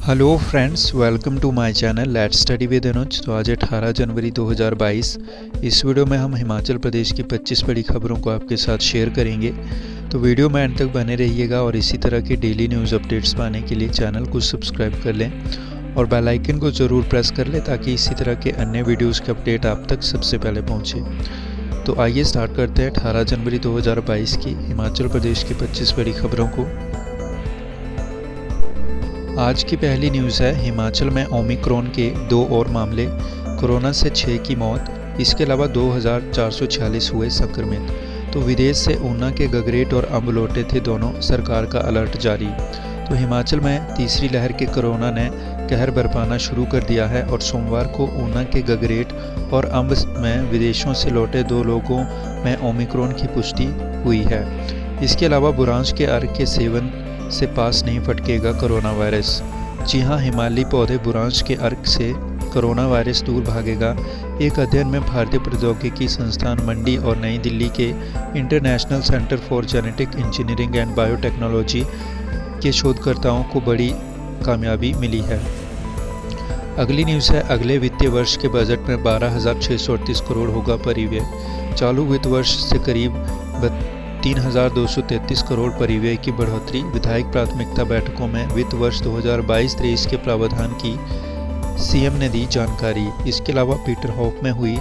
Hello friends, welcome to my channel let's study with Anuj. तो आज 18 जनवरी 2022। इस वीडियो में हम हिमाचल प्रदेश की 25 बड़ी खबरों को आपके साथ शेयर करेंगे। तो वीडियो में अंत तक बने रहिएगा और इसी तरह के डेली न्यूज़ अपडेट्स पाने के लिए चैनल को सब्सक्राइब कर लें और बेल आइकन को ज़रूर प्रेस कर लें ताकि इसी तरह के अन्य वीडियोज़ के अपडेट आप तक सबसे पहले पहुँचे। तो आइए स्टार्ट करते हैं 18 जनवरी 2022 की हिमाचल प्रदेश की 25 बड़ी खबरों को। आज की पहली न्यूज़ है, हिमाचल में ओमिक्रॉन के 2 और मामले, कोरोना से 6 की मौत। इसके अलावा 2446 हुए संक्रमित। तो विदेश से ऊना के गगरेट और अम्ब लौटे थे दोनों, सरकार का अलर्ट जारी। तो हिमाचल में तीसरी लहर के कोरोना ने कहर बरपाना शुरू कर दिया है और सोमवार को ऊना के गगरेट और अम्ब में विदेशों से लौटे 2 लोगों में ओमिक्रॉन की पुष्टि हुई है। इसके अलावा बुरांश के अर्क के सेवन से पास नहीं फटकेगा कोरोना वायरस। जी हां, हिमालयी पौधे बुरांश के अर्क से कोरोना वायरस दूर भागेगा। एक अध्ययन में भारतीय प्रौद्योगिकी संस्थान मंडी और नई दिल्ली के international centre for genetic engineering and biotechnology के शोधकर्ताओं को बड़ी कामयाबी मिली है। अगली न्यूज़ है, अगले वित्तीय वर्ष के बजट में 12,638 करोड़ होगा परिव्यय। चालू वित्त वर्ष से करीब 3,233 करोड़ परिव्यय की बढ़ोतरी। विधायक प्राथमिकता बैठकों में वित्त वर्ष 2022-23 के प्रावधान की सीएम ने दी जानकारी। इसके अलावा पीटरहॉफ में हुई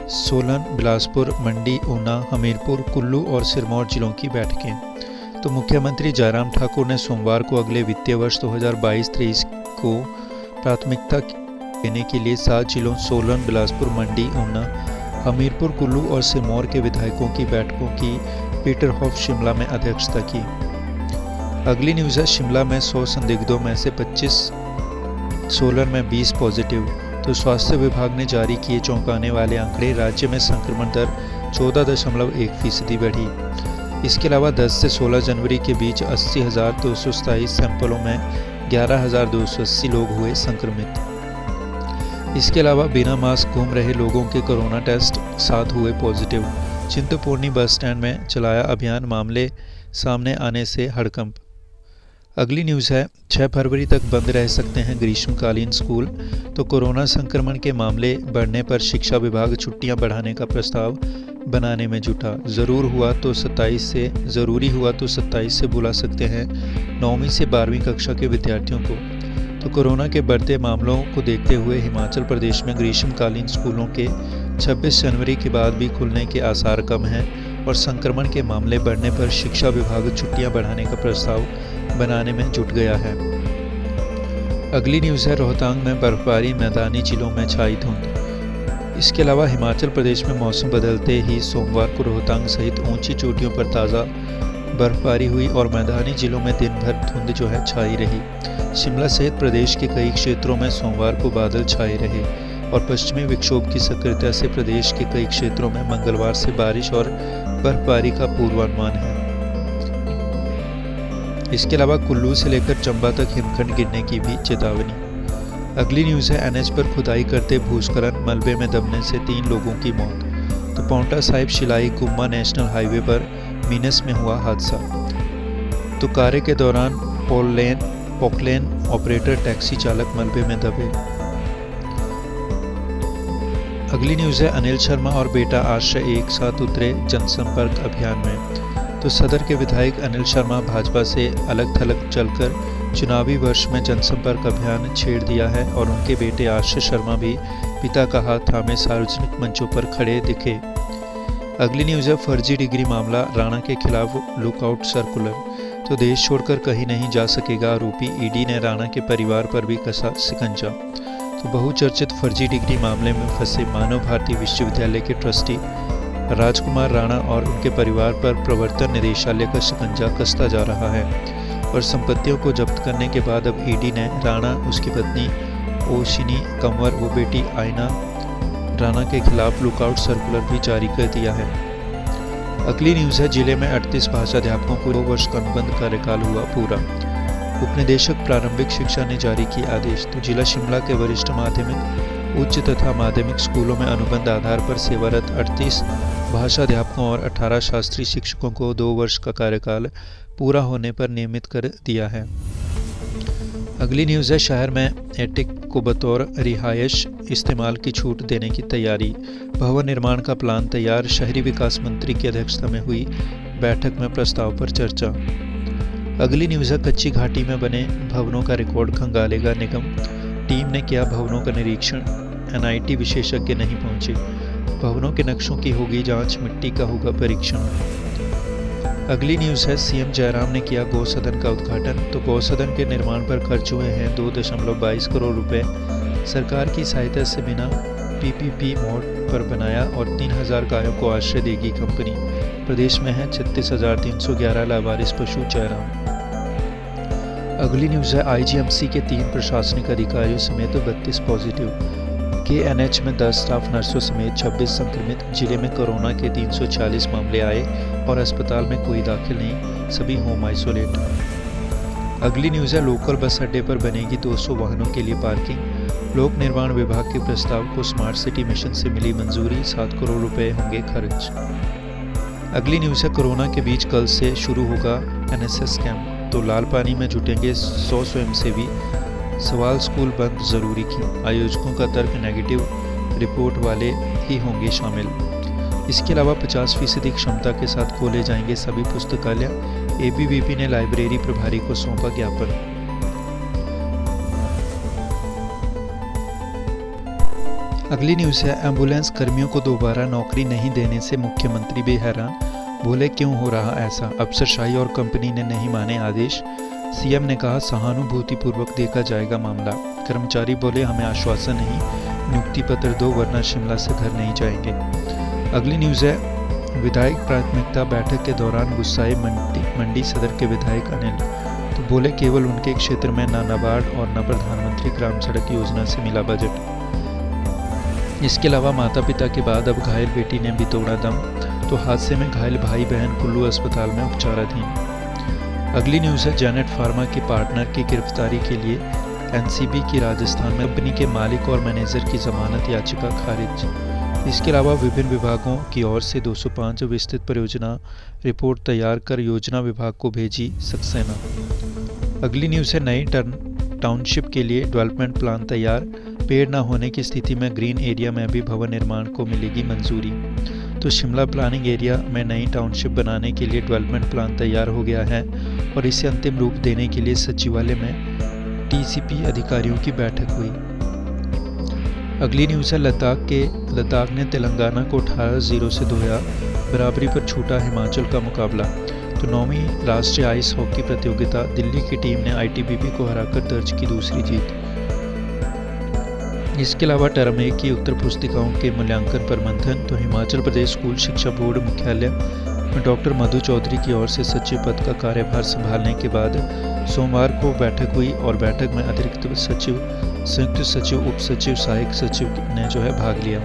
सोलन, बिलासपुर, मंडी, ऊना, हमीरपुर, कुल्लू और सिरमौर जिलों की बैठकें। तो मुख्यमंत्री जयराम ठाकुर ने सोमवार को अगले वित्तीय वर्ष 2022-23 को प्राथमिकता देने के लिए 7 जिलों सोलन, बिलासपुर, मंडी, ऊना, हमीरपुर, कुल्लू और सिरमौर के विधायकों की बैठकों की पीटरहॉफ शिमला में अध्यक्षता की। अगली न्यूज़ है, शिमला में 100 संदिग्धों में से 25, सोलन में 20 पॉजिटिव। तो स्वास्थ्य विभाग ने जारी किए चौंकाने वाले आंकड़े। राज्य में संक्रमण दर 14.1% बढ़ी। इसके अलावा 10 से 16 जनवरी के बीच 80,227 सैंपलों में 11,280 लोग हुए संक्रमित। इसके अलावा बिना मास्क घूम रहे लोगों के कोरोना टेस्ट 7 हुए पॉजिटिव। चिंतपूर्णी बस स्टैंड में चलाया अभियान, मामले सामने आने से हड़कंप। अगली न्यूज़ है, 6 फरवरी तक बंद रह सकते हैं ग्रीष्मकालीन स्कूल। तो कोरोना संक्रमण के मामले बढ़ने पर शिक्षा विभाग छुट्टियां बढ़ाने का प्रस्ताव बनाने में जुटा। ज़रूरी हुआ तो 27 से बुला सकते हैं 9वीं से 12वीं कक्षा के विद्यार्थियों को। तो कोरोना के बढ़ते मामलों को देखते हुए हिमाचल प्रदेश में ग्रीष्मकालीन स्कूलों के 26 जनवरी के बाद भी खुलने के आसार कम हैं और संक्रमण के मामले बढ़ने पर शिक्षा विभाग छुट्टियां बढ़ाने का प्रस्ताव बनाने में जुट गया है। अगली न्यूज़ है, रोहतांग में बर्फबारी, मैदानी जिलों में छाई धुंध। इसके अलावा हिमाचल प्रदेश में मौसम बदलते ही सोमवार को रोहतांग सहित ऊंची चोटियों पर ताज़ा बर्फबारी हुई और मैदानी जिलों में दिन भर धुंध छाई रही। शिमला सहित प्रदेश के कई क्षेत्रों में सोमवार को बादल छाए रहे और पश्चिमी विक्षोभ की सक्रियता से प्रदेश के कई क्षेत्रों में मंगलवार से बारिश और बर्फबारी का पूर्वानुमान है। इसके अलावा कुल्लू से लेकर चंबा तक हिमखंड गिरने की भी चेतावनी। अगली न्यूज़ है, एनएच पर खुदाई करते भूस्खलन, मलबे में दबने से 3 लोगों की मौत। तो पांवटा साहिब शिलाई गुम्मा नेशनल हाईवे पर मीनस में हुआ हादसा। तो कार्य के दौरान पोकलेन ऑपरेटर टैक्सी चालक मलबे में दबे। अगली न्यूज़ है, अनिल शर्मा और बेटा आश्रय एक साथ उतरे जनसंपर्क अभियान में। तो सदर के विधायक अनिल शर्मा भाजपा से अलग थलग चलकर चुनावी वर्ष में जनसंपर्क अभियान छेड़ दिया है और उनके बेटे आश्रय शर्मा भी पिता का हाथ थामे सार्वजनिक मंचों पर खड़े दिखे। अगली न्यूज़ है, फर्जी डिग्री मामला, राणा के खिलाफ लुकआउट सर्कुलर। तो देश छोड़कर कहीं नहीं जा सकेगा आरोपी। ईडी ने राणा के परिवार पर भी कसा शिकंजा। तो बहुचर्चित फर्जी डिग्री मामले में फंसे मानव भारती विश्वविद्यालय के ट्रस्टी राजकुमार राणा और उनके परिवार पर प्रवर्तन निदेशालय का शिकंजा कसता जा रहा है और संपत्तियों को जब्त करने के बाद अब ईडी ने राणा, उसकी पत्नी ओशिनी कंवर व बेटी आयना राणा के खिलाफ लुकआउट सर्कुलर भी जारी कर दिया है। अगली न्यूज़ है, जिले में 38 भाषाध्यापकों को 2 वर्ष का अनुबंध कार्यकाल हुआ पूरा। उपनिदेशक प्रारंभिक शिक्षा ने जारी किए आदेश। तो जिला शिमला के वरिष्ठ माध्यमिक, उच्च तथा माध्यमिक स्कूलों में अनुबंध आधार पर सेवारत 38 भाषाध्यापकों और 18 शास्त्रीय शिक्षकों को 2 वर्ष का कार्यकाल पूरा होने पर नियमित कर दिया है। अगली न्यूज़ है शहर में एटिक को बतौर रिहायश इस्तेमाल की छूट देने की तैयारी। भवन निर्माण का प्लान तैयार। शहरी विकास मंत्री की अध्यक्षता में हुई बैठक में प्रस्ताव पर चर्चा। अगली न्यूज़ है कच्ची घाटी में बने भवनों का रिकॉर्ड खंगालेगा निगम। टीम ने किया भवनों का निरीक्षण, एनआईटी विशेषज्ञ नहीं पहुंचे। भवनों के नक्शों की होगी जांच, मिट्टी का होगा परीक्षण। अगली न्यूज़ है सीएम जयराम ने किया गौसदन का उद्घाटन। तो गौसदन के निर्माण पर खर्च हुए हैं 2.22 करोड़ रुपए। सरकार की सहायता से बिना पीपीपी मोड पर बनाया और 3000 गायों को आश्रय देगी कंपनी। प्रदेश में है 36,311 लावारिस पशु। जयराम। अगली न्यूज़ है आईजीएमसी के 3 प्रशासनिक अधिकारियों समेत 32 पॉजिटिव। केएनएच में 10 स्टाफ नर्सों समेत 26 संक्रमित। जिले में कोरोना के 340 मामले आए और अस्पताल में कोई दाखिल नहीं, सभी होम आइसोलेट। अगली न्यूज़ है लोकल बस अड्डे पर बनेगी 200 वाहनों के लिए पार्किंग। लोक निर्माण विभाग के प्रस्ताव को स्मार्ट सिटी मिशन से मिली मंजूरी। 7 करोड़ रुपए होंगे खर्च। अगली न्यूज़ है कोरोना के बीच कल से शुरू होगा एनएसएस कैंप। तो लाल पानी में जुटेंगे 100 स्वयंसेवी। सवाल स्कूल बंद जरूरी क्यों? आयोजकों का तर्क नेगेटिव रिपोर्ट वाले ही होंगे शामिल। इसके अलावा 50% क्षमता के साथ खोले जाएंगे सभी पुस्तकालय। एबीवीपी ने लाइब्रेरी प्रभारी को सौंपा ज्ञापन। अगली न्यूज़ है एम्बुलेंस कर्मियों को दोबारा नौकरी नहीं देने से मुख्यमंत्री भी हैरान। बोले क्यों हो रहा ऐसा? अफसरशाही और कंपनी ने नहीं माने आदेश। सीएम ने कहा सहानुभूतिपूर्वक देखा जाएगा मामला। कर्मचारी बोले हमें आश्वासन नहीं, नियुक्ति पत्र दो वरना शिमला से घर नहीं जाएंगे। अगली न्यूज़ है विधायक प्राथमिकता बैठक के दौरान गुस्साए मंडी सदर के विधायक अनिल। तो बोले केवल उनके क्षेत्र में न नाबार्ड और न प्रधानमंत्री ग्राम सड़क योजना से मिला बजट। इसके अलावा माता पिता के बाद अब घायल बेटी ने भी तोड़ा दम। तो हादसे में घायल भाई बहन कुल्लू अस्पताल में उपचाराधीन। अगली न्यूज़ है जेनेट फार्मा के पार्टनर की गिरफ्तारी के लिए एनसीबी की राजस्थान में कंपनी के मालिक और मैनेजर की जमानत याचिका खारिज। इसके अलावा विभिन्न विभागों की ओर से 205 विस्तृत परियोजना रिपोर्ट तैयार कर योजना विभाग को भेजी सक्सेना। अगली न्यूज़ है नई टाउनशिप के लिए डेवलपमेंट प्लान तैयार। पेड़ न होने की स्थिति में ग्रीन एरिया में भी भवन निर्माण को मिलेगी मंजूरी। तो शिमला प्लानिंग एरिया में नई टाउनशिप बनाने के लिए डेवलपमेंट प्लान तैयार हो गया है और इसे अंतिम रूप देने के लिए सचिवालय में टीसीपी अधिकारियों की बैठक हुई। अगली न्यूज़ है लद्दाख ने तेलंगाना को 18-0 से धोया। बराबरी पर छूटा हिमाचल का मुकाबला। तो 9वीं राष्ट्रीय आइस हॉकी प्रतियोगिता दिल्ली की टीम ने आईटीबीपी को हराकर दर्ज की दूसरी जीत। इसके अलावा टर्म 1 की उत्तर पुस्तिकाओं के मूल्यांकन पर मंथन। तो हिमाचल प्रदेश स्कूल शिक्षा बोर्ड मुख्यालय में डॉक्टर मधु चौधरी की ओर से सचिव पद का कार्यभार संभालने के बाद सोमवार को बैठक हुई और बैठक में अतिरिक्त सचिव, संयुक्त सचिव, उप सचिव, सहायक सचिव ने भाग लिया।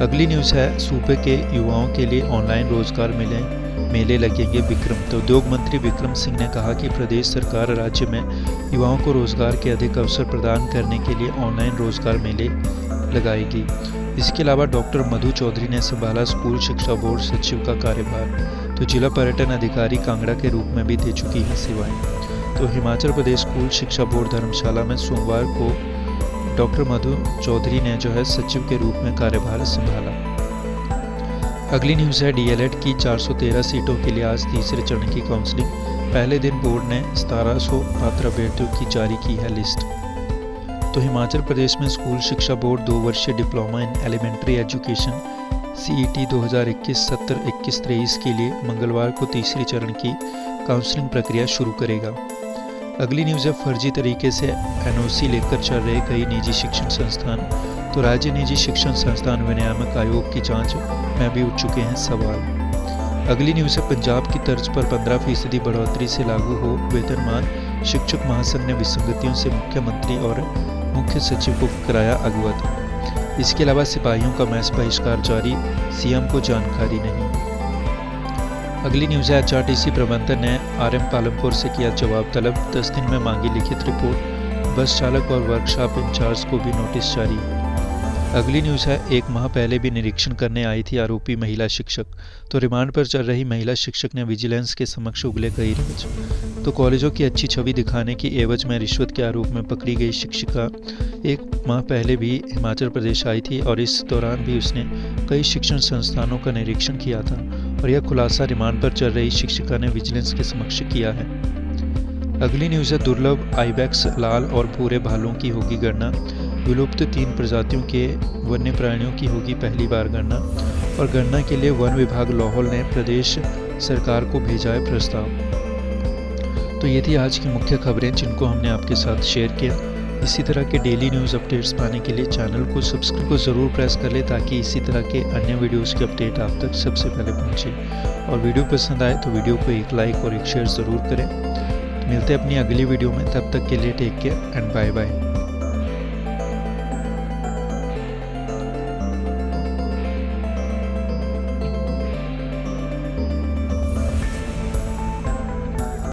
अगली न्यूज़ है सूबे के युवाओं के लिए ऑनलाइन रोजगार मेले लगेंगे। विक्रम। तो उद्योग मंत्री विक्रम सिंह ने कहा कि प्रदेश सरकार राज्य में युवाओं को रोजगार के अधिक अवसर प्रदान करने के लिए ऑनलाइन रोजगार मेले लगाएगी। इसके अलावा डॉक्टर मधु चौधरी ने संभाला स्कूल शिक्षा बोर्ड सचिव का कार्यभार। तो जिला पर्यटन अधिकारी कांगड़ा के रूप में भी दे चुकी हैं सेवाएं। तो हिमाचल प्रदेश स्कूल शिक्षा बोर्ड धर्मशाला में सोमवार को डॉक्टर मधु चौधरी ने सचिव के रूप में कार्यभार संभाला। अगली न्यूज़ है डीएलएड की 413 सीटों के लिए आज तीसरे चरण की काउंसलिंग। पहले दिन बोर्ड ने 1700 पात्र अभ्यर्थियों की जारी की है लिस्ट। तो हिमाचल प्रदेश में स्कूल शिक्षा बोर्ड 2 वर्षीय diploma in elementary education CET 2021 सत्र 21-23 के लिए मंगलवार को तीसरी चरण की काउंसलिंग प्रक्रिया शुरू करेगा। अगली न्यूज़ है फर्जी तरीके से एनओसी लेकर चल रहे कई निजी शिक्षण संस्थान। तो राज्य निजी शिक्षण संस्थान विनियामक आयोग की जांच में भी उठ चुके हैं सवाल। अगली न्यूज़ है पंजाब की तर्ज पर 15% बढ़ोतरी से लागू हो वेतनमान। शिक्षक महासंघ ने विसंगतियों से मुख्यमंत्री और मुख्य सचिव को कराया अवगत। इसके अलावा सिपाहियों का मैस बहिष्कार जारी, सीएम को जानकारी नहीं। अगली न्यूज़ है एचआरटीसी प्रबंधन ने आरएम पालमपुर से किया जवाब तलब। 10 दिन में मांगी लिखित रिपोर्ट। बस चालक और वर्कशॉप इंचार्ज को भी नोटिस जारी। अगली न्यूज़ है, एक माह पहले भी निरीक्षण करने आई थी आरोपी महिला शिक्षक। तो रिमांड पर चल रही महिला शिक्षक ने विजिलेंस के समक्ष उगले कई राज। तो कॉलेजों की अच्छी छवि दिखाने की एवज में रिश्वत के आरोप में पकड़ी गई शिक्षिका एक माह पहले भी हिमाचल प्रदेश आई थी और इस दौरान भी उसने कई शिक्षण संस्थानों का निरीक्षण किया था और यह खुलासा रिमांड पर चल रही शिक्षिका ने विजिलेंस के समक्ष किया है। अगली न्यूज़ है, दुर्लभ आइबेक्स लाल और भूरे भालुओं की होगी गणना। विलुप्त 3 प्रजातियों के वन्य प्राणियों की होगी पहली बार गणना और गणना के लिए वन विभाग लाहौल ने प्रदेश सरकार को भेजा है प्रस्ताव। तो ये थी आज की मुख्य खबरें जिनको हमने आपके साथ शेयर किया। इसी तरह के डेली न्यूज़ अपडेट्स पाने के लिए चैनल को सब्सक्राइब को ज़रूर प्रेस कर ले ताकि इसी तरह के अन्य वीडियोज़ के अपडेट आप तक सबसे पहले पहुँचे। और वीडियो पसंद आए तो वीडियो को एक लाइक और एक शेयर ज़रूर करें। मिलते हैं अपनी अगली वीडियो में, तब तक के लिए take care and bye bye.